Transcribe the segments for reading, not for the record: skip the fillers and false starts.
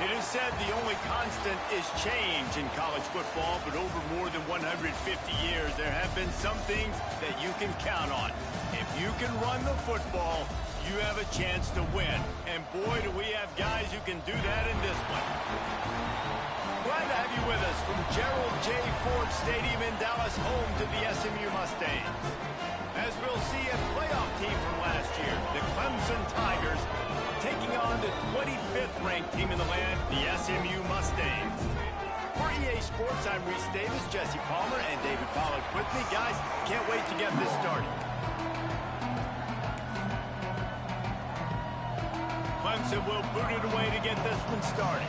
It is said the only constant is change in college football, but over more than 150 years, there have been some things that you can count on. If you can run the football, you have a chance to win. And boy, do we have guys who can do that in this one. Glad to have you with us from Gerald J. Ford Stadium in Dallas, home to the SMU Mustangs. As we'll see, a playoff team from last year, the Clemson Tigers, taking on the 25th ranked team in the land, the SMU Mustangs. For EA Sports, I'm Reese Davis, Jesse Palmer, and David Pollack with me. Guys, can't wait to get this started. Clemson will boot it away to get this one started.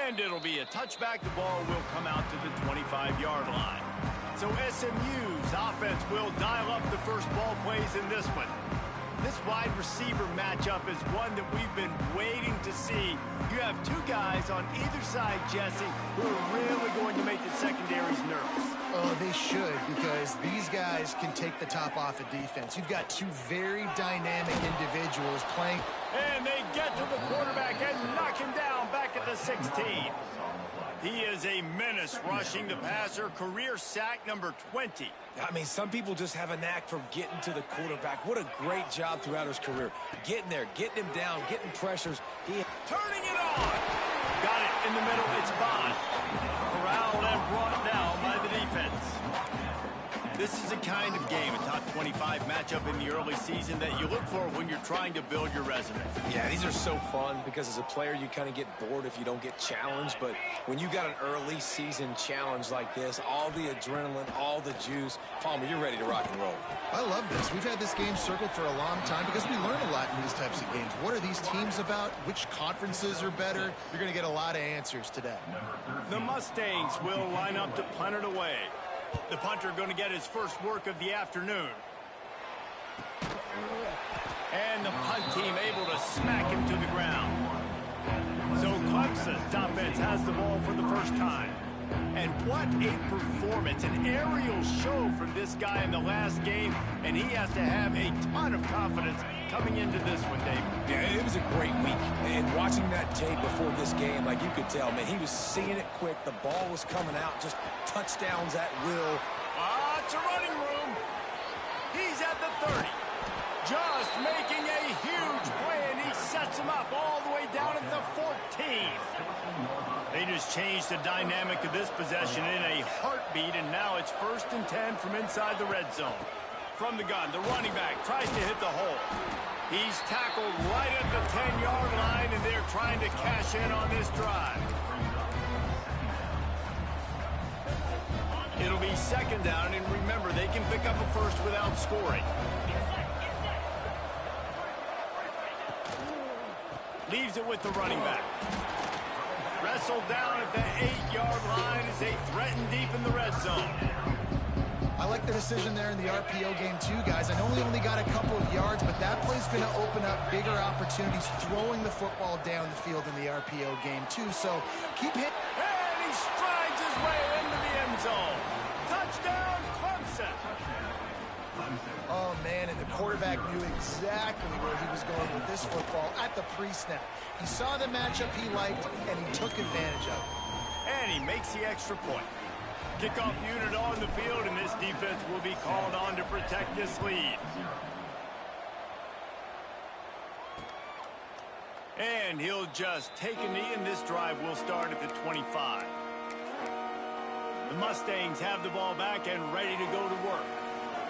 And it'll be a touchback. The ball will come out to the 25-yard line. So SMU's offense will dial up the first ball plays in this one. This wide receiver matchup is one that we've been waiting to see. You have two guys on either side, Jesse, who are really going to make the secondaries nervous. Oh, they should, because these guys can take the top off of defense. You've got two very dynamic individuals playing. And they get to the quarterback and knock him down back at the 16. He is a menace rushing the passer, career sack number 20. I mean, some people just have a knack for getting to the quarterback. What a great job throughout his career. Getting there, getting him down, getting pressures. Turning it on. Got it in the middle. It's Bond. Corralled and brought down by the defense. This is a kind of game, a top 25 matchup in the early season that you look for when you're trying to build your resume. Yeah, these are so fun because as a player, you kind of get bored if you don't get challenged. But when you got an early season challenge like this, all the adrenaline, all the juice, Palmer, you're ready to rock and roll. I love this. We've had this game circled for a long time because we learn a lot in these types of games. What are these teams about? Which conferences are better? You're going to get a lot of answers today. The Mustangs will line up to punt it away. The punter going to get his first work of the afternoon. And the punt team able to smack him to the ground. So Clemson's offense has the ball for the first time. And what a performance, an aerial show from this guy in the last game, and he has to have a ton of confidence coming into this one, Dave. Yeah, it was a great week, and watching that tape before this game, like you could tell, man, he was seeing it quick, the ball was coming out, just touchdowns at will. It's a running room. He's at the 30. Just making a huge play, and he sets him up all the way down at the 14. They just changed the dynamic of this possession in a heartbeat, and now it's 1st and 10 from inside the red zone. From the gun, the running back tries to hit the hole. He's tackled right at the 10-yard line, and they're trying to cash in on this drive. It'll be 2nd down, and remember, they can pick up a first without scoring. Leaves it with the running back. Wrestled down at the 8-yard line as they threaten deep in the red zone. I like the decision there in the RPO game too, guys. I know he only got a couple of yards, but that play's going to open up bigger opportunities throwing the football down the field in the RPO game too. So keep hitting. And he strides his way into the end zone. Touchdown, Clemson. Oh, man, and the quarterback knew exactly where he was going with this football at the pre-snap. He saw the matchup he liked, and he took advantage of it. And he makes the extra point. Kickoff unit on the field, and this defense will be called on to protect this lead. And he'll just take a knee, and this drive will start at the 25. The Mustangs have the ball back and ready to go to work.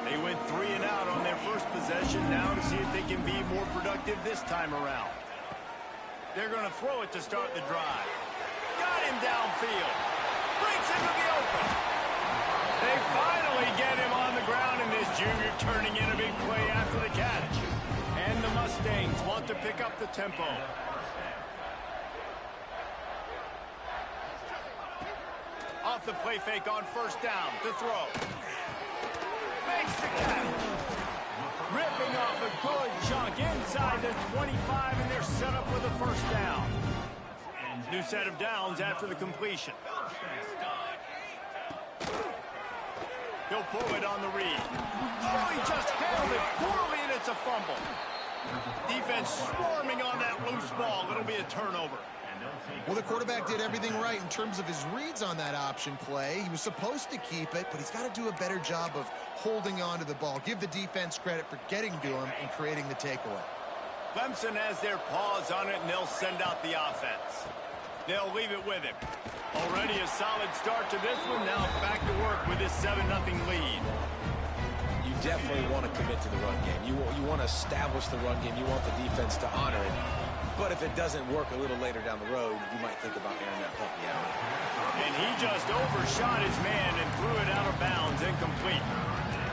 They went 3 and out on their first possession, now to see if they can be more productive this time around. They're going to throw it to start the drive. Got him downfield. Breaks into the open. They finally get him on the ground, and this junior turning in a big play after the catch. And the Mustangs want to pick up the tempo. Off the play fake on 1st down to throw. Makes the catch. Ripping off a good chunk inside the 25, and they're set up with a 1st down. New set of downs after the completion. He'll pull it on the read. Oh, he just handled it poorly, and it's a fumble. Defense swarming on that loose ball. It'll be a turnover. Well, the quarterback did everything right in terms of his reads on that option play. He was supposed to keep it, but he's got to do a better job of holding on to the ball. Give the defense credit for getting to him and creating the takeaway. Clemson has their paws on it, and they'll send out the offense. They'll leave it with him. Already a solid start to this one. Now back to work with this 7-0 lead. You definitely want to commit to the run game. You want to establish the run game. You want the defense to honor it. But if it doesn't work a little later down the road, you might think about airing that puppy out. And he just overshot his man and threw it out of bounds, incomplete.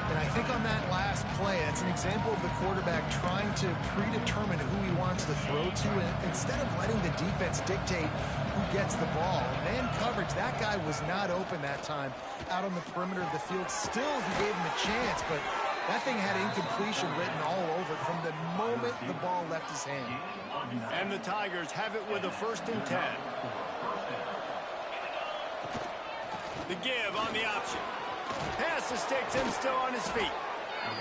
And I think on that last play, that's an example of the quarterback trying to predetermine who he wants to throw to, and instead of letting the defense dictate who gets the ball. Man coverage, that guy was not open that time out on the perimeter of the field. Still, he gave him a chance, but that thing had incompletion written all over it from the moment the ball left his hand. And the Tigers have it with a 1st and 10. The give on the option. Pass the sticks and still on his feet.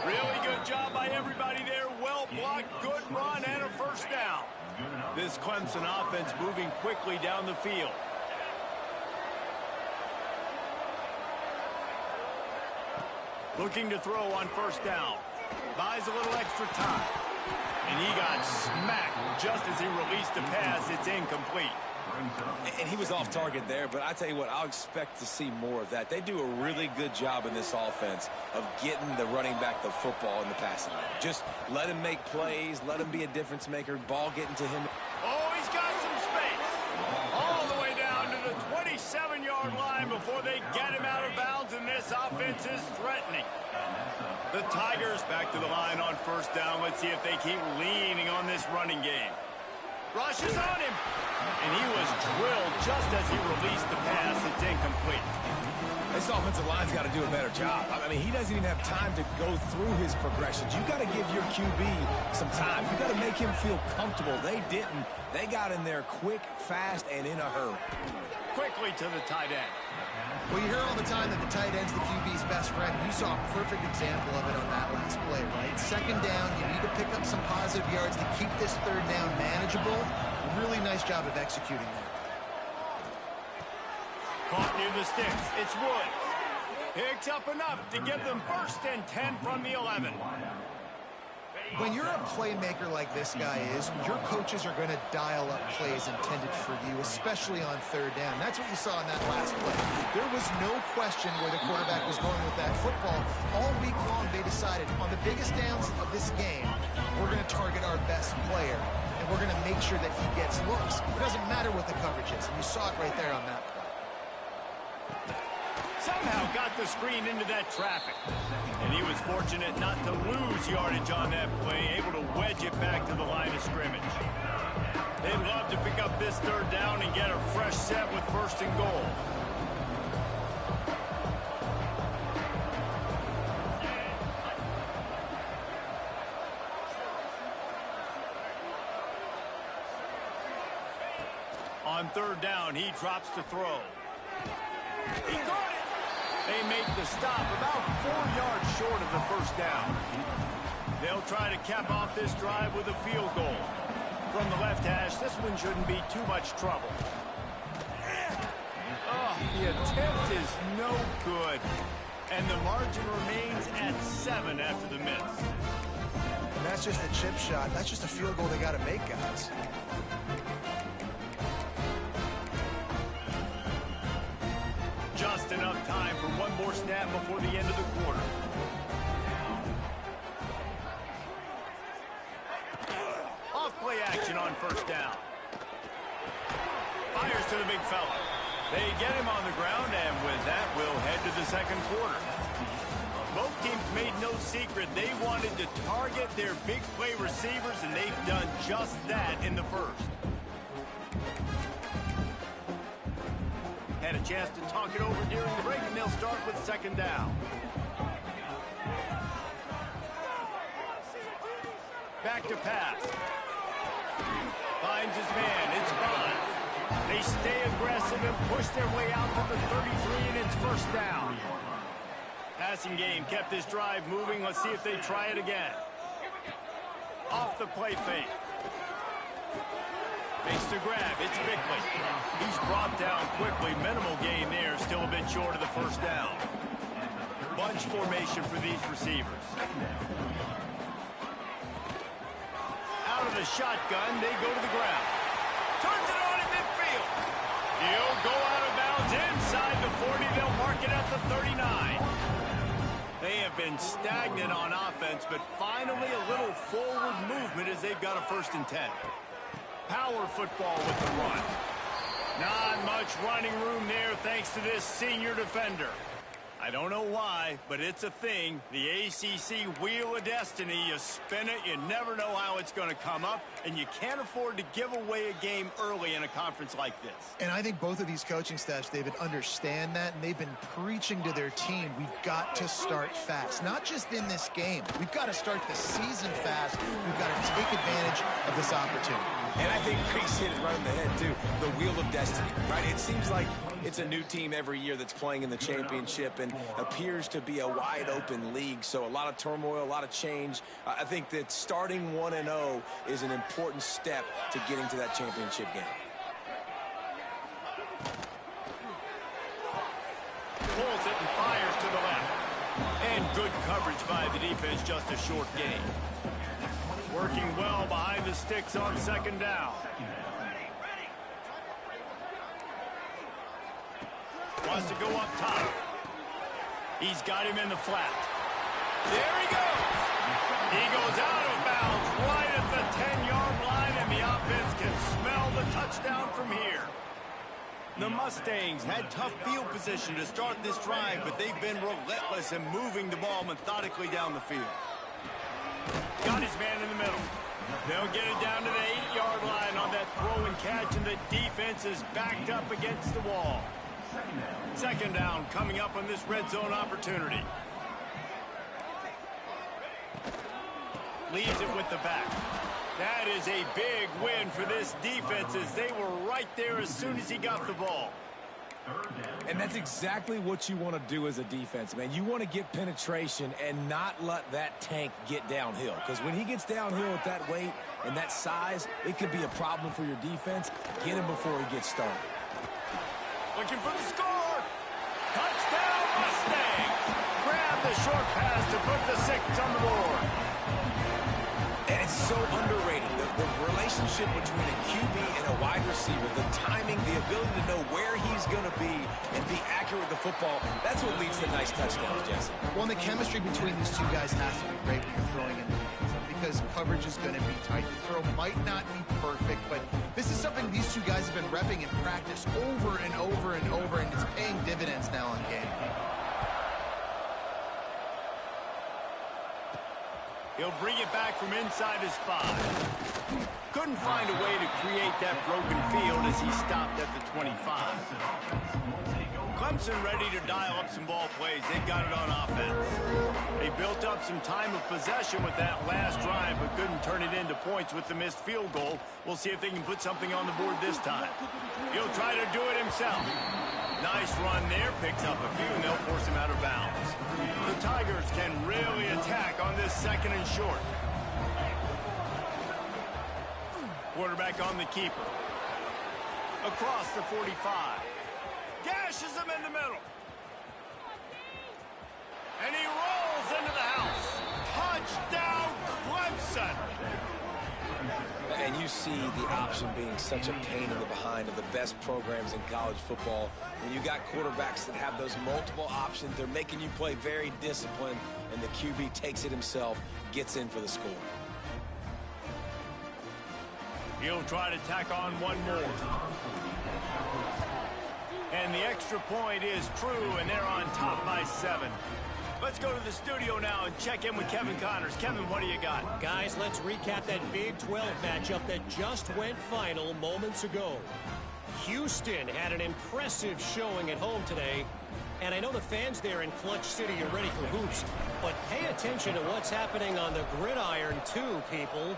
Really good job by everybody there. Well blocked, good run, and a 1st down. This Clemson offense moving quickly down the field. Looking to throw on 1st down. Buys a little extra time. And he got smacked just as he released the pass. It's incomplete. And he was off target there, but I tell you what, I'll expect to see more of that. They do a really good job in this offense of getting the running back the football in the passing game. Just let him make plays, let him be a difference maker, ball getting to him. Oh, he's got some space. All the way down to the 27-yard line before they get him out of bounds, and this offense is threatening. The Tigers back to the line on 1st down. Let's see if they keep leaning on this running game. Rushes on him. And he was drilled just as he released the pass. It's incomplete. This offensive line's got to do a better job. I mean, he doesn't even have time to go through his progressions. You got to give your QB some time. You got to make him feel comfortable. They didn't. They got in there quick, fast, and in a hurry. Quickly to the tight end. Well, you hear all the time that the tight end's the QB's best friend. You saw a perfect example of it on that last play, right? 2nd down, you need to pick up some positive yards to keep this 3rd down manageable. Really nice job of executing that. Caught near the sticks. It's Woods. Picks up enough to give them 1st and 10 from the 11. When you're a playmaker like this guy is, your coaches are going to dial up plays intended for you, especially on 3rd down. That's what you saw in that last play. There was no question where the quarterback was going with that football. All week long, they decided on the biggest downs of this game, we're going to target our best player, and we're going to make sure that he gets looks. It doesn't matter what the coverage is, and you saw it right there on that play. Somehow got the screen into that traffic. And he was fortunate not to lose yardage on that play, able to wedge it back to the line of scrimmage. They'd love to pick up this 3rd down and get a fresh set with 1st and goal. On 3rd down, he drops to throw. He caught it. They make the stop about 4 yards short of the 1st down. They'll try to cap off this drive with a field goal. From the left hash, this one shouldn't be too much trouble. Oh, the attempt is no good. And the margin remains at 7 after the miss. And that's just a chip shot. That's just a field goal they got to make, guys. Just enough time for one more snap before the end of the quarter. Off-play action on 1st down. Fires to the big fella. They get him on the ground, and with that, we'll head to the 2nd quarter. Both teams made no secret they wanted to target their big play receivers, and they've done just that in the 1st. Had a chance to talk it over during the break, and they'll start with 2nd down. Back to pass. Finds his man. It's Bond. They stay aggressive and push their way out to the 33, and it's 1st down. Pass passing game kept this drive moving. Let's see if they try it again. Off the play fake. Makes the grab. It's Bickley. He's brought down quickly. Minimal gain there. Still a bit short of the first down. Bunch formation for these receivers. Out of the shotgun, they go to the ground. Turns it on in midfield. He'll go out of bounds inside the 40. They'll mark it at the 39. They have been stagnant on offense, but finally a little forward movement as they've got a 1st and 10. Power football with the run. Not much running room there thanks to this senior defender. I don't know why, but it's a thing. The ACC Wheel of Destiny, you spin it, you never know how it's going to come up, and you can't afford to give away a game early in a conference like this. And I think both of these coaching staffs, David, understand that, and they've been preaching to their team, we've got to start fast. Not just in this game. We've got to start the season fast. We've got to take advantage of this opportunity. And I think Reese hit it right on the head, too. The Wheel of Destiny, right? It seems like it's a new team every year that's playing in the championship and appears to be a wide-open league. So a lot of turmoil, a lot of change. I think that starting 1-0 is an important step to getting to that championship game. Pulls it and fires to the left. And good coverage by the defense, just a short gain. Working well behind the sticks on 2nd down. Wants to go up top. He's got him in the flat. There he goes. He goes out of bounds right at the 10-yard line, and the offense can smell the touchdown from here. The Mustangs had tough field position to start this drive, but they've been relentless in moving the ball methodically down the field. Got his man in the middle. They'll get it down to the 8-yard line on that throw and catch, and the defense is backed up against the wall. 2nd down coming up on this red zone opportunity. Leaves it with the back. That is a big win for this defense as they were right there as soon as he got the ball. And that's exactly what you want to do as a defense, man. You want to get penetration and not let that tank get downhill. Because when he gets downhill with that weight and that size, it could be a problem for your defense. Get him before he gets started. Looking for the score. Touchdown, Mustangs. Grab the short pass to put the 6 on the board. And it's so underrated. The relationship between a QB and a wide receiver, the timing, the ability to know where he's going to be and be accurate with the football, that's what leads to nice touchdowns, Jesse. Well, and the chemistry between these two guys has to be great when you're throwing in the defense because coverage is going to be tight. The throw might not be perfect, but this is something these two guys have been repping in practice over and over and over, and it's paying dividends now on game. He'll bring it back from inside his 5. Couldn't find a way to create that broken field as he stopped at the 25. Clemson ready to dial up some ball plays. They've got it on offense. They built up some time of possession with that last drive, but couldn't turn it into points with the missed field goal. We'll see if they can put something on the board this time. He'll try to do it himself. Nice run there, picks up a few, and they'll force him out of bounds. The Tigers can really attack on this 2nd and short. Quarterback on the keeper. Across the 45. Gashes him in the middle. And he rolls into the house. Touchdown, Clemson. And you see the option being such a pain in the behind of the best programs in college football. When you got quarterbacks that have those multiple options, they're making you play very disciplined, and the QB takes it himself, gets in for the score. He'll try to tack on one more. And the extra point is true, and they're on top by 7. Let's go to the studio now and check in with Kevin Connors. Kevin, what do you got? Guys, let's recap that Big 12 matchup that just went final moments ago. Houston had an impressive showing at home today, and I know the fans there in Clutch City are ready for hoops, but pay attention to what's happening on the gridiron too, people.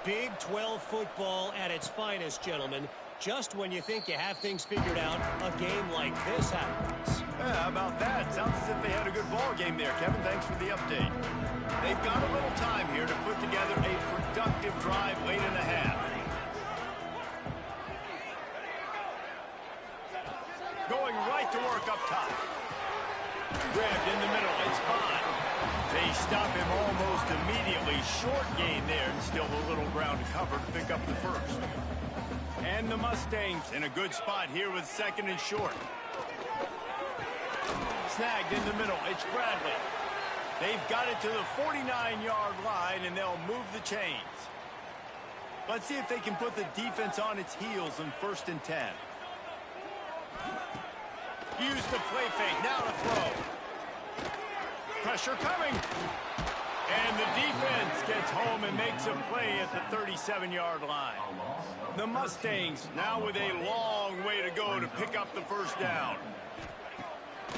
Big 12 football at its finest, gentlemen. Just when you think you have things figured out, a game like this happens. Yeah, how about that? Sounds as if they had a good ball game there, Kevin. Thanks for the update. They've got a little time here to put together a productive drive late in the half. Going right to work up top. Grabbed in the middle. It's Bond. They stop him almost immediately. Short gain there, and still a little ground to cover to pick up the first. And the Mustangs in a good spot here with second and short. Snagged in the middle. It's Bradley. They've got it to the 49-yard line, and they'll move the chains. Let's see if they can put the defense on its heels in 1st and 10. Use the play fake. Now to throw. Pressure coming. And the defense gets home and makes a play at the 37-yard line. The Mustangs now with a long way to go to pick up the first down.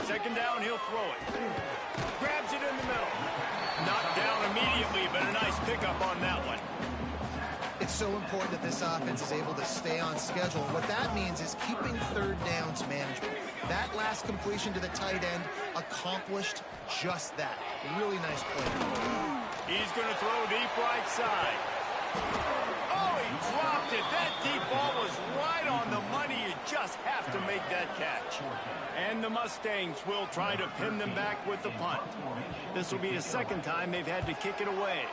Second down, he'll throw it. Grabs it in the middle. Knocked down immediately, but a nice pickup on that one. It's so important that this offense is able to stay on schedule. What that means is keeping third downs manageable. That last completion to the tight end accomplished just that. Really nice play. He's going to throw deep right side. Oh, he dropped it. That deep ball was right on the money. You just have to make that catch. And the Mustangs will try to pin them back with the punt. This will be the second time they've had to kick it away.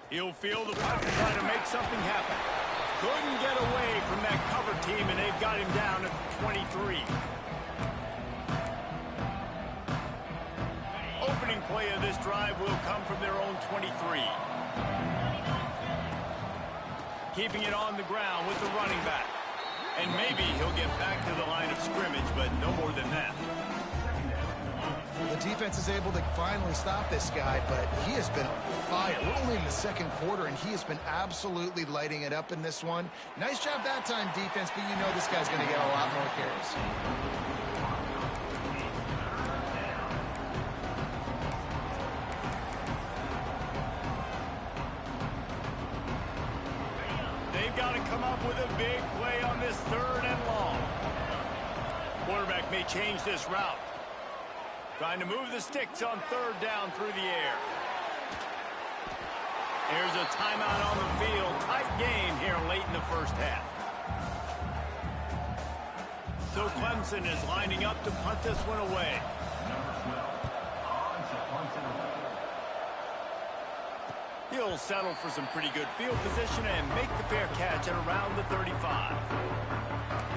He'll field the punt and try to make something happen. Couldn't get away from that cover team, and they've got him down at the 23. Opening play of this drive will come from their own 23. Keeping it on the ground with the running back. And maybe he'll get back to the line of scrimmage, but no more than that. The defense is able to finally stop this guy, but he has been on fire. We're only in the second quarter, and he has been absolutely lighting it up in this one. Nice job that time, defense, but you know this guy's going to get a lot more carries. They've got to come up with a big play on this 3rd and long. Quarterback may change this route. Trying to move the sticks on 3rd down through the air. There's a timeout on the field. Tight game here late in the first half. So Clemson is lining up to punt this one away. He'll settle for some pretty good field position and make the fair catch at around the 35.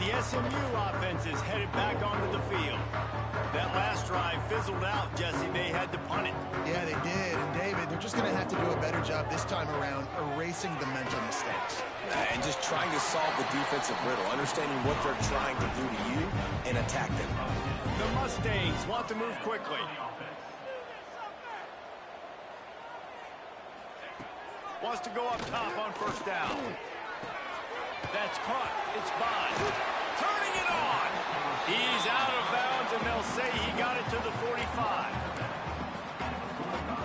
The SMU offense is headed back onto the field. That last drive fizzled out, Jesse. They had to punt it. Yeah, they did. And David, they're just going to have to do a better job this time around erasing the mental mistakes. And just trying to solve the defensive riddle, understanding what they're trying to do to you and attack them. The Mustangs want to move quickly. Wants to go up top on 1st down. That's caught. It's Bond. Turning it on. He's out of bounds, and they'll say he got it to the 45.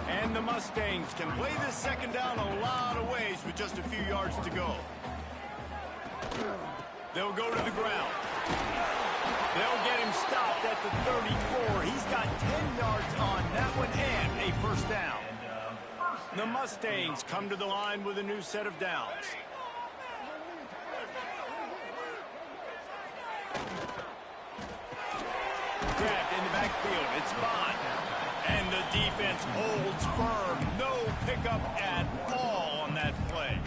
And the Mustangs can play this second down a lot of ways with just a few yards to go. They'll go to the ground. They'll get him stopped at the 34. He's got 10 yards on that one and a 1st down. The Mustangs come to the line with a new set of downs. Grabbed in the backfield. It's Bond. And the defense holds firm. No pickup at all on that play.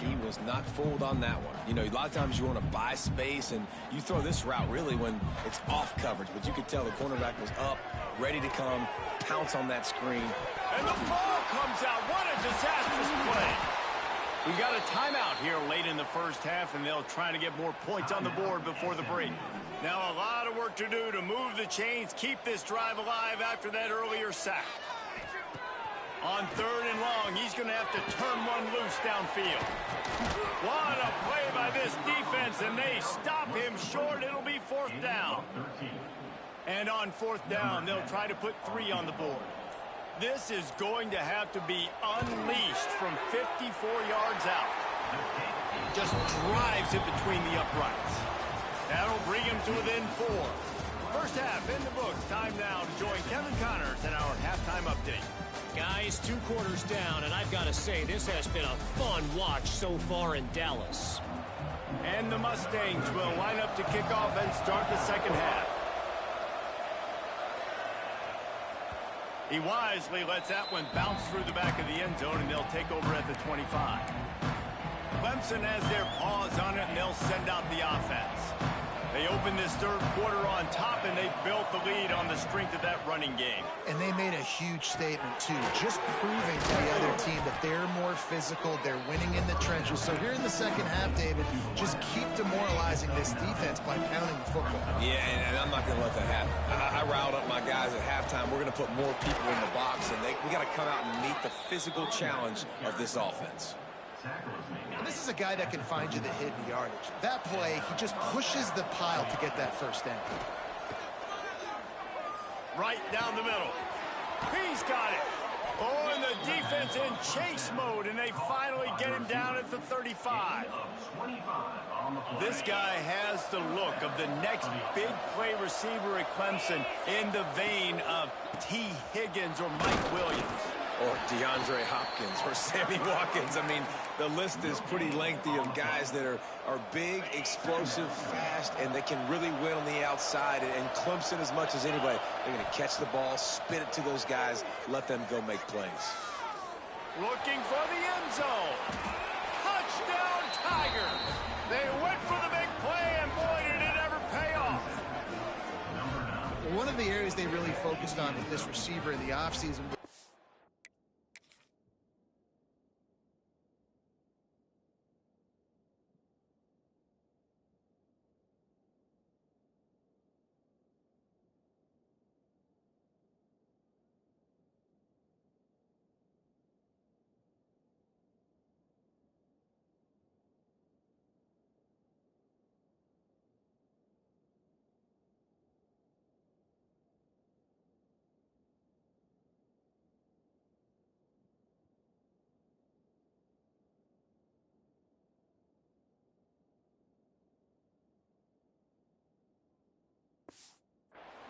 He was not fooled on that one. You know, a lot of times you want to buy space, and you throw this route really when it's off coverage. But you could tell the cornerback was up, ready to come, pounce on that screen. And the ball comes out. What a disastrous play. We got a timeout here late in the first half, and they'll try to get more points on the board before the break. Now a lot of work to do to move the chains, keep this drive alive after that earlier sack. On 3rd and long, he's going to have to turn one loose downfield. What a play by this defense, and they stop him short. It'll be 4th down. And on 4th down, they'll try to put 3 on the board. This is going to have to be unleashed from 54 yards out. just drives it between the uprights. That'll bring him to within 4. First half in the books. Time now to join Kevin Connors in our halftime update. Guys, 2 quarters down, and I've got to say, this has been a fun watch so far in Dallas. And the Mustangs will line up to kick off and start the second half. He wisely lets that one bounce through the back of the end zone, and they'll take over at the 25. Clemson has their paws on it, and they'll send out the offense. They opened this third quarter on top, and they built the lead on the strength of that running game. And they made a huge statement, too, just proving to the other team that they're more physical, they're winning in the trenches. So here in the second half, David, just keep demoralizing this defense by pounding the football. Yeah, and I'm not going to let that happen. I riled up my guys at halftime. We're going to put more people in the box, and we got to come out and meet the physical challenge of this offense. And this is a guy that can find you the hidden yardage. That play, he just pushes the pile to get that first down. Right down the middle. He's got it. Oh, and the defense in chase mode, and they finally get him down at the 35. This guy has the look of the next big play receiver at Clemson in the vein of T. Higgins or Mike Williams. Or DeAndre Hopkins or Sammy Watkins. I mean, the list is pretty lengthy of guys that are big, explosive, fast, and they can really win on the outside. And Clemson, as much as anybody, they're going to catch the ball, spit it to those guys, let them go make plays. Looking for the end zone. Touchdown, Tigers. They went for the big play, and boy, did it ever pay off. One of the areas they really focused on with this receiver in the offseason.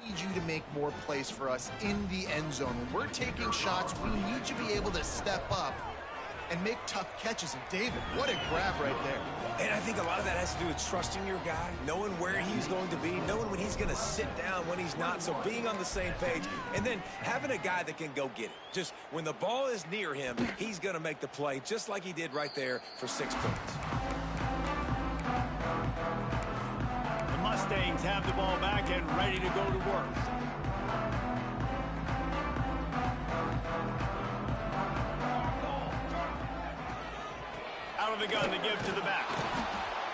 Need you to make more plays for us in the end zone. When we're taking shots, we need you to be able to step up and make tough catches. And David, what a grab right there. And I think a lot of that has to do with trusting your guy, knowing where he's going to be, knowing when he's going to sit down, when he's not. So being on the same page, and then having a guy that can go get it. Just when the ball is near him, he's going to make the play, just like he did right there for 6 points. Mustangs have the ball back and ready to go to work. Out of the gun to give to the back.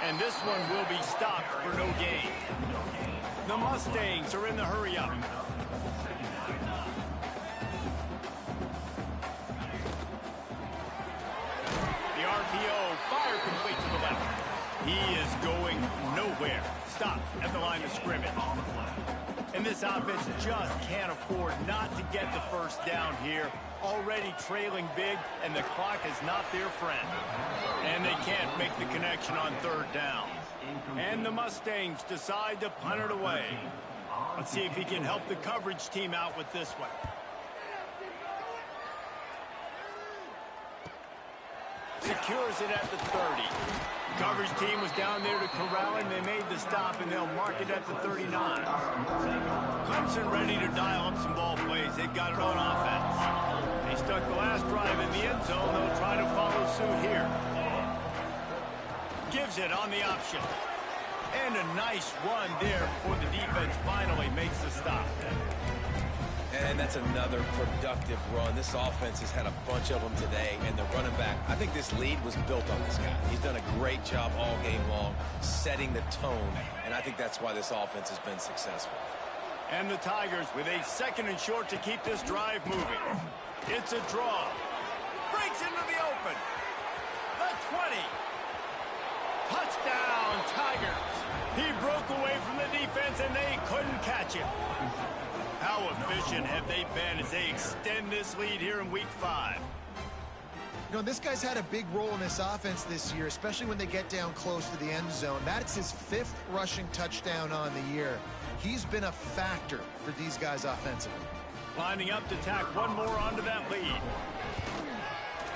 And this one will be stopped for no gain. The Mustangs are in the hurry-up. The RPO, fire complete to the left. He is going nowhere. Stop at the line of scrimmage. And this offense just can't afford not to get the first down here. Already trailing big, and the clock is not their friend. And they can't make the connection on third down. And the Mustangs decide to punt it away. Let's see if he can help the coverage team out with this one. Secures it at the 30. The coverage team was down there to corral him. They made the stop, and they'll mark it at the 39. Clemson ready to dial up some ball plays. They've got it on offense. They stuck the last drive in the end zone. They'll try to follow suit here. Gives it on the option. And a nice run there before the defense finally makes the stop. And that's another productive run. This offense has had a bunch of them today, and the running back, I think this lead was built on this guy. He's done a great job all game long, setting the tone, and I think that's why this offense has been successful. And the Tigers with a second and short to keep this drive moving. It's a draw. Breaks into the open. The 20. Touchdown, Tigers. He broke away from the defense, and they couldn't catch him. How efficient have they been as they extend this lead here in Week 5? You know, this guy's had a big role in this offense this year, especially when they get down close to the end zone. That's his 5th rushing touchdown on the year. He's been a factor for these guys offensively. Lining up to tack one more onto that lead.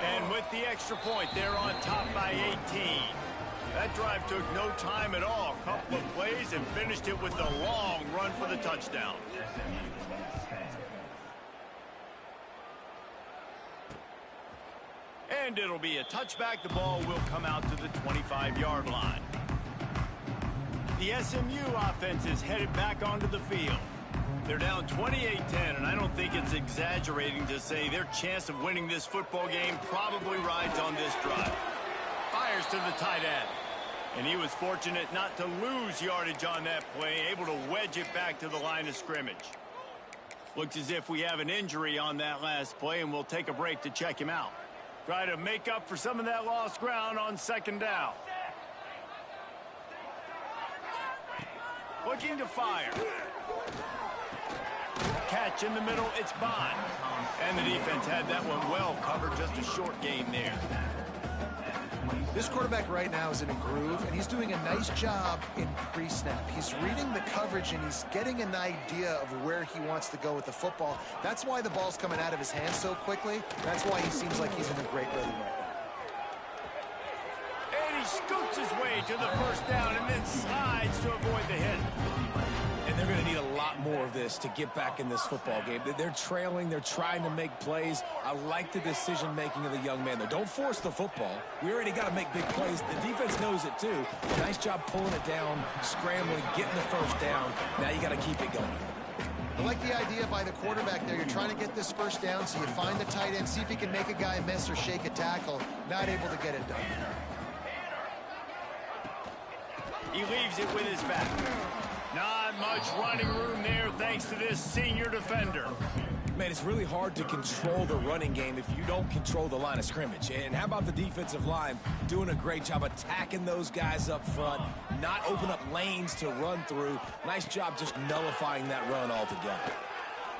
And with the extra point, they're on top by 18. That drive took no time at all. A couple of plays and finished it with a long run for the touchdown. And it'll be a touchback. The ball will come out to the 25-yard line. The SMU offense is headed back onto the field. They're down 28-10, and I don't think it's exaggerating to say their chance of winning this football game probably rides on this drive. Fires to the tight end. And he was fortunate not to lose yardage on that play, able to wedge it back to the line of scrimmage. Looks as if we have an injury on that last play, and we'll take a break to check him out. Try to make up for some of that lost ground on second down. Looking to fire. Catch in the middle, it's Bond. And the defense had that one well covered, just a short game there. This quarterback right now is in a groove, and he's doing a nice job in pre-snap. He's reading the coverage, and he's getting an idea of where he wants to go with the football. That's why the ball's coming out of his hands so quickly. That's why he seems like he's in a great rhythm right now. And he scoots his way to the first down and then slides to avoid the hit. And they're going to need a lot more of this to get back in this football game. They're trailing. They're trying to make plays. I like the decision-making of the young man there. Don't force the football. We already got to make big plays. The defense knows it, too. Nice job pulling it down, scrambling, getting the first down. Now you got to keep it going. I like the idea by the quarterback there. You're trying to get this first down, so you find the tight end, see if he can make a guy miss or shake a tackle. Not able to get it done. He leaves it with his back. Not much running room there thanks to this senior defender. Man, it's really hard to control the running game if you don't control the line of scrimmage. And how about the defensive line doing a great job attacking those guys up front, not open up lanes to run through. Nice job just nullifying that run altogether.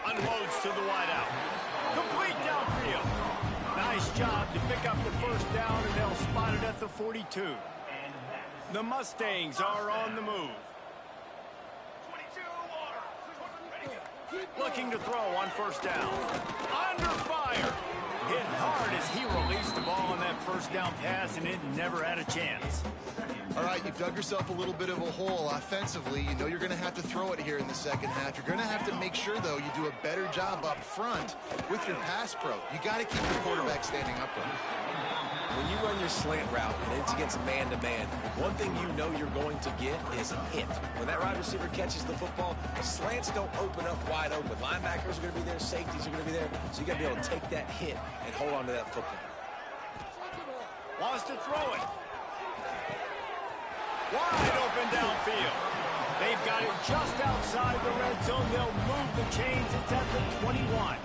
Unloads to the wideout. Complete downfield. Nice job to pick up the first down, and they'll spot it at the 42. The Mustangs are on the move. Looking to throw on first down. Under fire. Hit hard as he released the ball on that first down pass, and it never had a chance. All right, you've dug yourself a little bit of a hole offensively. You know you're going to have to throw it here in the second half. You're going to have to make sure, though, you do a better job up front with your pass pro. You got to keep your quarterback standing upright. When you run your slant route and it's against man-to-man, one thing you know you're going to get is a hit. When that wide receiver catches the football, slants don't open up wide open. Linebackers are going to be there, safeties are going to be there, so you got to be able to take that hit and hold on to that football. Wants to throw it. Wide open downfield. They've got it just outside the red zone. They'll move the chains. It's at the 21.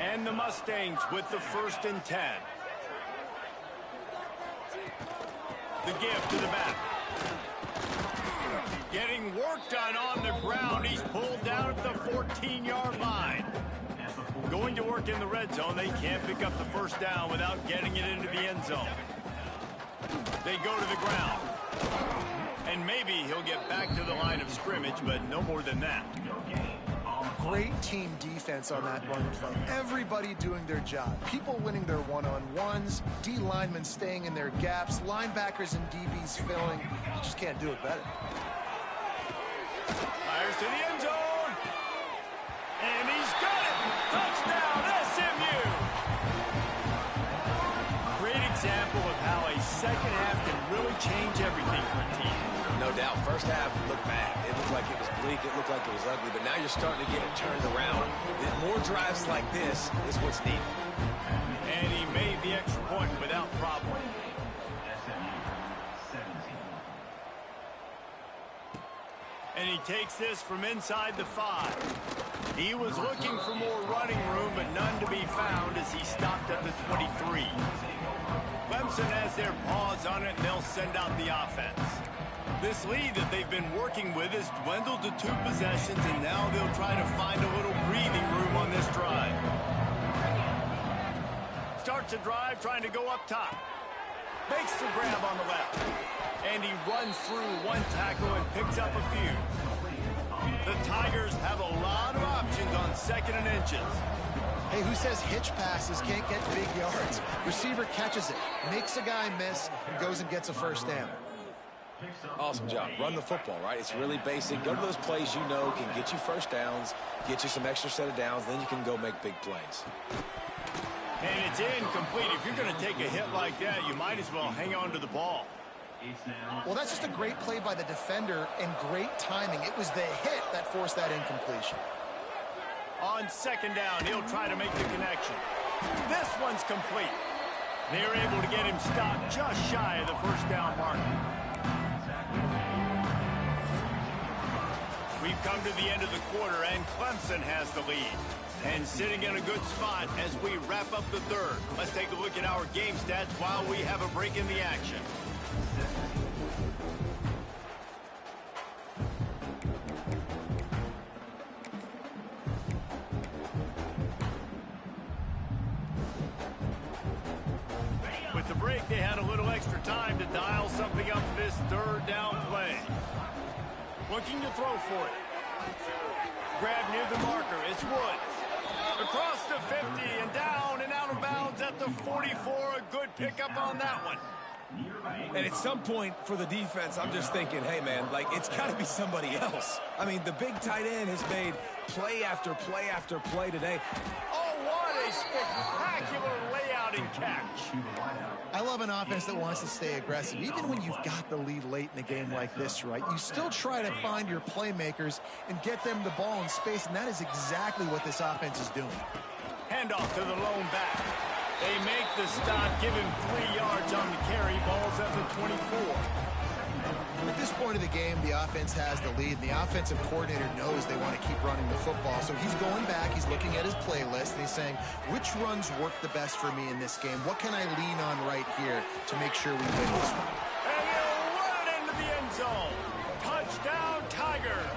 And the Mustangs with the 1st and 10. The give to the back. Getting work done on the ground. He's pulled down at the 14-yard line. Going to work in the red zone. They can't pick up the first down without getting it into the end zone. They go to the ground. And maybe he'll get back to the line of scrimmage, but no more than that. Great team defense on that run play. Everybody doing their job. People winning their one-on-ones, D linemen staying in their gaps, linebackers and DBs filling. You just can't do it better. Fires to the end zone. And he's got it. Touchdown, SMU. Great example of how a second half can really change everything for a team. No doubt. First half looked bad. It looked like it was bleak. It looked like it was ugly. But now you're starting to get it turned around. More drives like this is what's needed. And he made the extra point without problem. And he takes this from inside the 5. He was looking for more running room, but none to be found as he stopped at the 23. Clemson has their paws on it, and they'll send out the offense. This lead that they've been working with has dwindled to 2 possessions, and now they'll try to find a little breathing room on this drive. Start starts a drive trying to go up top. Makes the grab on the left. And he runs through one tackle and picks up a few. The Tigers have a lot of options on 2nd and inches. Hey, who says hitch passes can't get big yards? Receiver catches it, makes a guy miss, and goes and gets a first down. Awesome job. Run the football, right? It's really basic. Go to those plays you know can get you first downs, get you some extra set of downs, then you can go make big plays. And it's incomplete. If you're going to take a hit like that, you might as well hang on to the ball. Well, that's just a great play by the defender and great timing. It was the hit that forced that incompletion. On 2nd down, he'll try to make the connection. This one's complete. They're able to get him stopped just shy of the first down marker. We've come to the end of the quarter, and Clemson has the lead. And sitting in a good spot as we wrap up the 3rd. Let's take a look at our game stats while we have a break in the action. With the break, they had a little extra time to dial something up for this 3rd down play. Looking to throw for it. Grab near the marker. It's Woods. Across the 50 and down and out of bounds at the 44. A good pickup on that one. And at some point for the defense, I'm just thinking, hey, man, like, it's got to be somebody else. I mean, the big tight end has made play after play after play today. Oh, what a spectacular layout and catch. I love an offense that wants to stay aggressive. Even when you've got the lead late in a game like this, right, you still try to find your playmakers and get them the ball in space, and that is exactly what this offense is doing. Handoff to the lone back. They make the stop, give him 3 yards on the carry. Ball's at the 24. At this point of the game, the offense has the lead, and the offensive coordinator knows they want to keep running the football. So he's going back, he's looking at his playlist, and he's saying, which runs work the best for me in this game? What can I lean on right here to make sure we win this one? And he'll run it into the end zone. Touchdown, Tigers.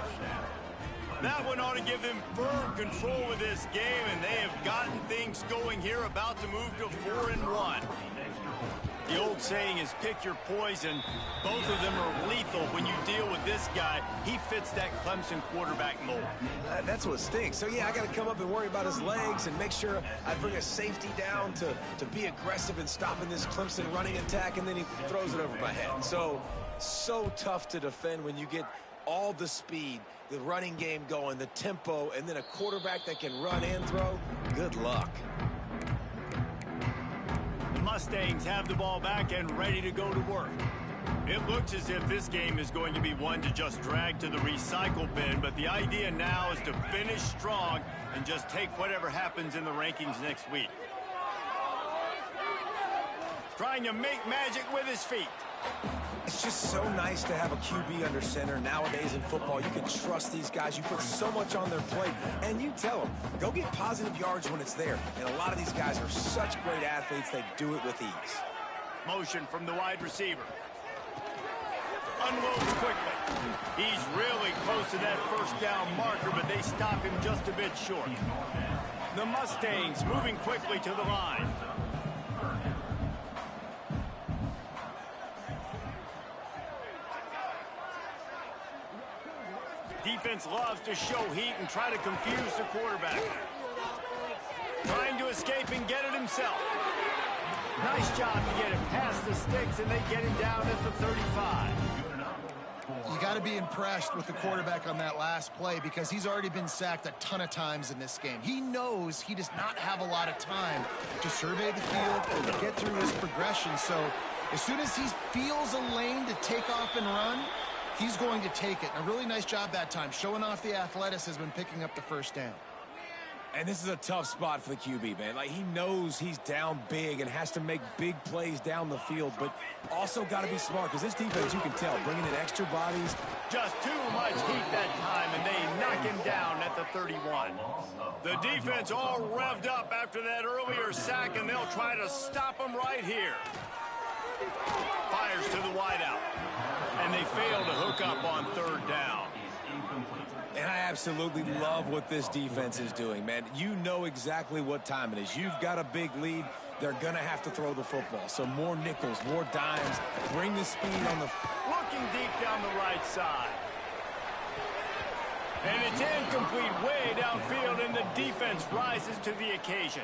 That one ought to give them firm control of this game, and they have gotten things going here, about to move to 4-1. The old saying is pick your poison. Both of them are lethal when you deal with this guy. He fits that Clemson quarterback mold. That's what stinks. So, yeah, I got to come up and worry about his legs and make sure I bring a safety down to be aggressive in stopping this Clemson running attack, and then he throws it over my head. So tough to defend when you get all the speed, the running game going, the tempo, and then a quarterback that can run and throw. Good luck. The Mustangs have the ball back and ready to go to work. It looks as if this game is going to be one to just drag to the recycle bin, but the idea now is to finish strong and just take whatever happens in the rankings next week. Trying to make magic with his feet. It's just so nice to have a QB under center. Nowadays in football, you can trust these guys. You put so much on their plate, and you tell them, go get positive yards when it's there. And a lot of these guys are such great athletes, they do it with ease. Motion from the wide receiver. Unloads quickly. He's really close to that first down marker, but they stop him just a bit short. The Mustangs moving quickly to the line. Defense loves to show heat and try to confuse the quarterback. Trying to escape and get it himself. Nice job to get him past the sticks, and they get him down at the 35. You got to be impressed with the quarterback on that last play because he's already been sacked a ton of times in this game. He knows he does not have a lot of time to survey the field and get through his progression. So as soon as he feels a lane to take off and run, he's going to take it. And a really nice job that time, showing off the athleticism and picking up the first down. And this is a tough spot for the QB, man. Like, he knows he's down big and has to make big plays down the field, but also got to be smart because this defense, you can tell, bringing in extra bodies. Just too much heat that time, and they knock him down at the 31. The defense all revved up after that earlier sack, and they'll try to stop him right here. Fires to the wideout, and they fail to hook up on third down. And I absolutely love what this defense is doing, man. You know exactly what time it is. You've got a big lead. they're going to have to throw the football. So more nickels, more dimes, bring the speed on the... Looking deep down the right side. And it's incomplete way downfield, and the defense rises to the occasion.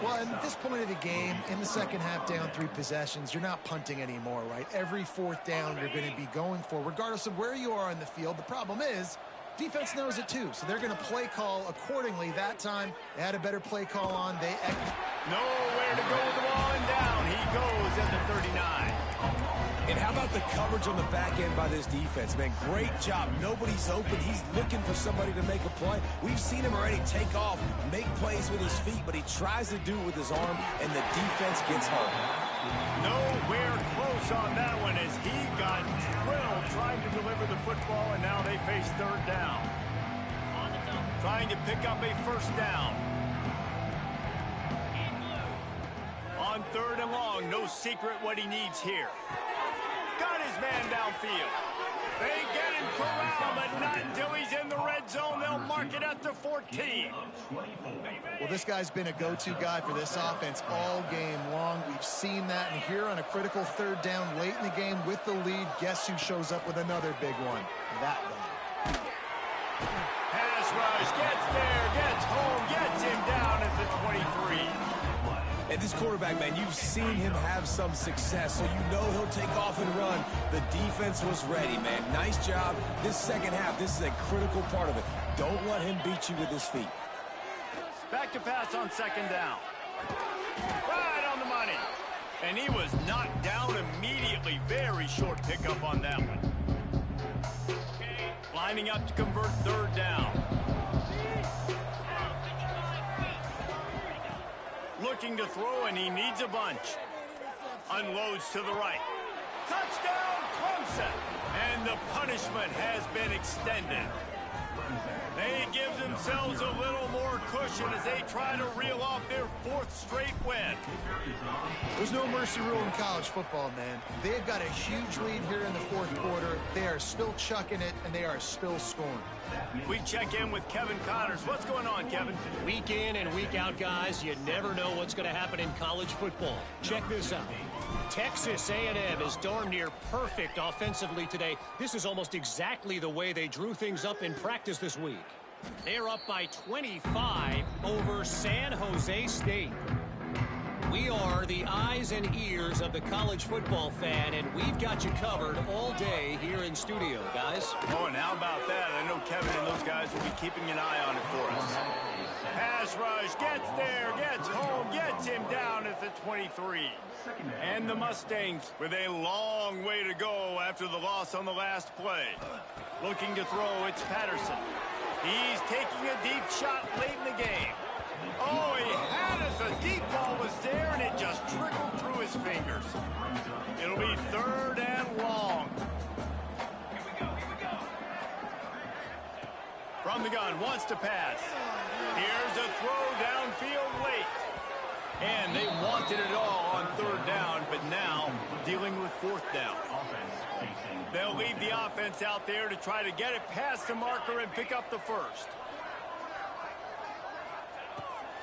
Well, at this point of the game, in the second half, down 3 possessions, you're not punting anymore, right? Every fourth down you're going to be going for, regardless of where you are on the field. The problem is, defense knows it too, so they're going to play call accordingly. That time, they had a better play call on. Nowhere to go with the ball, and down he goes at the 39. And how about the coverage on the back end by this defense, man? Great job. Nobody's open. He's looking for somebody to make a play. We've seen him already take off, make plays with his feet, but he tries to do it with his arm, and the defense gets home. Nowhere close on that one as he got drilled trying to deliver the football, and now they face third down. Trying to pick up a first down. On third and long, no secret what he needs here. Got his man downfield. They get him corralled, but not until he's in the red zone. They'll mark it at the 14. Well, this guy's been a go-to guy for this offense all game long. We've seen that, and here on a critical third down late in the game with the lead, guess who shows up with another big one? That guy. Pass rush, gets there, gets home, gets him down at the 23. And this quarterback, man, you've seen him have some success, so you know he'll take off and run. The defense was ready, man. Nice job. This second half, this is a critical part of it. Don't let him beat you with his feet. Back to pass on second down. Right on the money. And he was knocked down immediately. Very short pickup on that one. Lining up to convert third down. Looking to throw, and he needs a bunch. Unloads to the right. Touchdown, Clemson! And the punishment has been extended. They give themselves a little more cushion as they try to reel off their 4th straight win. There's no mercy rule in college football, man. They've got a huge lead here in the 4th quarter. They are still chucking it, and they are still scoring. We check in with Kevin Connors. What's going on, Kevin? Week in and week out, guys, you never know what's going to happen in college football. Check this out. Texas A&M is darn near perfect offensively today. This is almost exactly the way they drew things up in practice this week. They're up by 25 over San Jose State. We are the eyes and ears of the college football fan, and we've got you covered all day here in studio, guys. Oh, and how about that? I know Kevin and those guys will be keeping an eye on it for us. Pass rush, gets there, gets home, gets him down at the 23. And the Mustangs with a long way to go after the loss on the last play. Looking to throw, it's Patterson. He's taking a deep shot late in the game. Oh, he had it. The deep ball was there, and it just trickled through his fingers. It'll be third and long. From the gun, wants to pass. Here's a throw downfield late. And they wanted it all on third down, but now dealing with fourth down. They'll leave the offense out there to try to get it past the marker and pick up the first.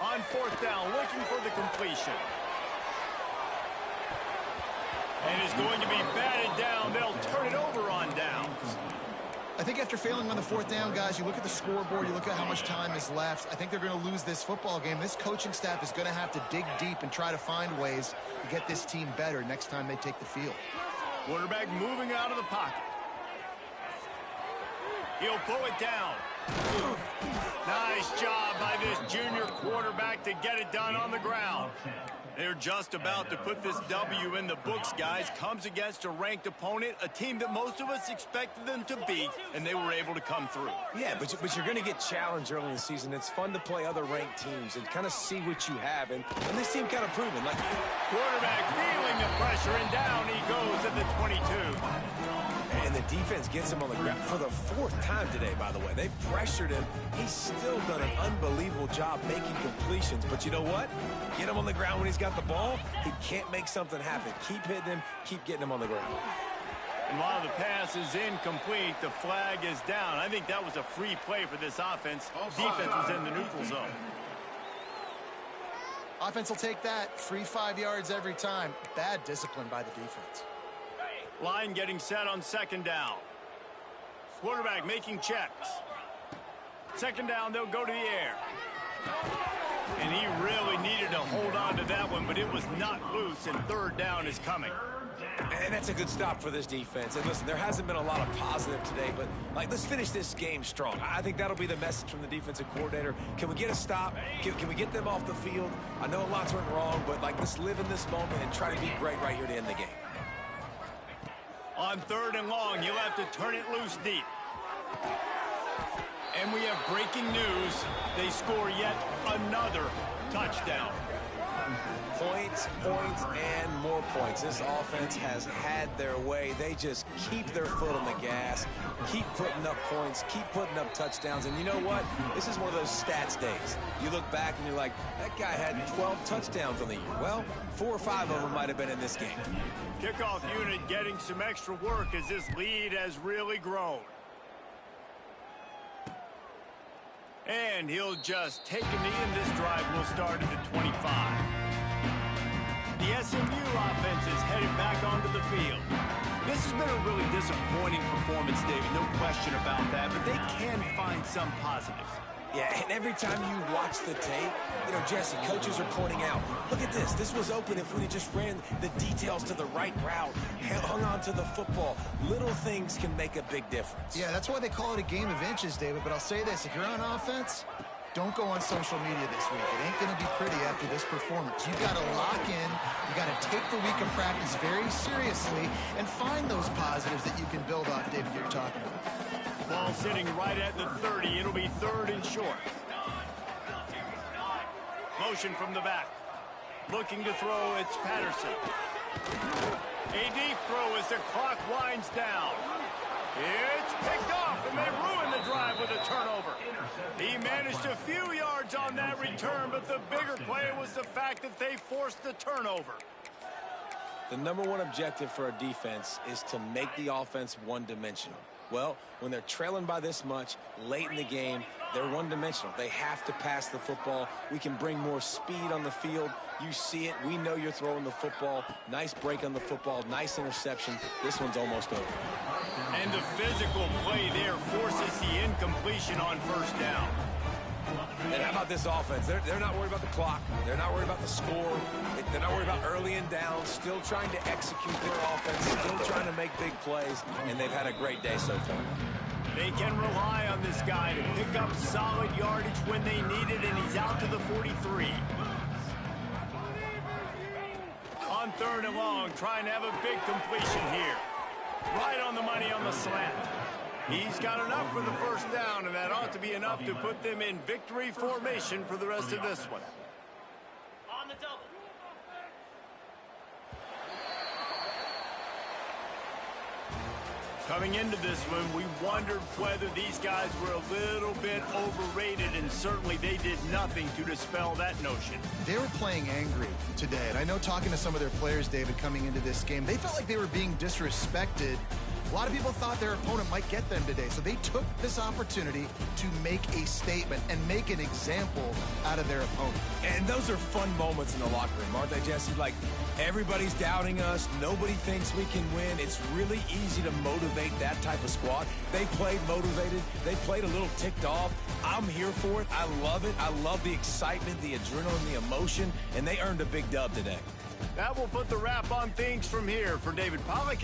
On fourth down, looking for the completion. And is going to be batted down. They'll turn it over on downs. I think after failing on the fourth down, guys, you look at the scoreboard, you look at how much time is left. I think they're going to lose this football game. This coaching staff is going to have to dig deep and try to find ways to get this team better next time they take the field. Quarterback moving out of the pocket. He'll pull it down. Nice job by this junior quarterback to get it done on the ground. They're just about to put this W in the books, guys. Comes against a ranked opponent, a team that most of us expected them to beat, and they were able to come through. Yeah, but you're going to get challenged early in the season. It's fun to play other ranked teams and kind of see what you have. And this team kind of proven. Like, quarterback feeling the pressure, and down he goes at the 22. And the defense gets him on the ground for the fourth time today, by the way. They've pressured him. He's still done an unbelievable job making completions. But you know what? Get him on the ground when he's got the ball. He can't make something happen. Keep hitting him. Keep getting him on the ground. And while the pass is incomplete, the flag is down. I think that was a free play for this offense. Defense was in the neutral zone. Offense will take that. Free 5 yards every time. Bad discipline by the defense. Line getting set on second down. Quarterback making checks. Second down, they'll go to the air. And he really needed to hold on to that one, but it was not loose, and third down is coming. And that's a good stop for this defense. And listen, there hasn't been a lot of positive today, but let's finish this game strong. I think that'll be the message from the defensive coordinator. Can we get a stop? Can we get them off the field? I know lots went wrong, but let's live in this moment and try to be great right here to end the game. On third and long, you'll have to turn it loose deep. And we have breaking news. They score yet another touchdown. Points, and more points. This offense has had their way. They just keep their foot on the gas, keep putting up points, keep putting up touchdowns. And you know what? This is one of those stats days. You look back and you're like, that guy had 12 touchdowns on the year. Well, 4 or 5 of them might have been in this game. Kickoff unit getting some extra work as this lead has really grown. And he'll just take a knee, and this drive will start at the 25. The SMU offense is headed back onto the field. This has been a really disappointing performance, David, no question about that, but they can find some positives. Yeah, and every time you watch the tape, Jesse, coaches are pointing out, look at this. This was open if we had just ran the details to the right route, hung on to the football. Little things can make a big difference. Yeah, that's why they call it a game of inches, David. But I'll say this, if you're on offense, don't go on social media this week. It ain't going to be pretty after this performance. You've got to lock in. You've got to take the week of practice very seriously and find those positives that you can build off, David, you're talking about. Ball sitting right at the 30. It'll be third and short. Motion from the back. Looking to throw, it's Patterson. A deep throw as the clock winds down. It's picked off, and they ruin the drive with a turnover. He managed a few yards on that return, but the bigger play was the fact that they forced the turnover. The number one objective for a defense is to make the offense one-dimensional. Well, when they're trailing by this much late in the game, they're one-dimensional. They have to pass the football. We can bring more speed on the field. You see it. We know you're throwing the football. Nice break on the football. Nice interception. This one's almost over. And the physical play there forces the incompletion on first down. And how about this offense? They're not worried about the clock. They're not worried about the score. They're not worried about early and down. Still trying to execute their offense. Still trying to make big plays. And they've had a great day so far. They can rely on this guy to pick up solid yardage when they need it, and he's out to the 43. On third and long, trying to have a big completion here. Right on the money on the slant. He's got enough for the first down, and that ought to be enough to put them in victory formation for the rest of this one. On the double. Coming into this one, we wondered whether these guys were a little bit overrated, and certainly they did nothing to dispel that notion. They were playing angry today, and I know talking to some of their players, David, coming into this game, they felt like they were being disrespected. A lot of people thought their opponent might get them today, so they took this opportunity to make a statement and make an example out of their opponent. And those are fun moments in the locker room, aren't they, Jesse? Like, everybody's doubting us. Nobody thinks we can win. It's really easy to motivate that type of squad. They played motivated. They played a little ticked off. I'm here for it. I love it. I love the excitement, the adrenaline, the emotion, and they earned a big dub today. That will put the wrap on things from here. For David Pollack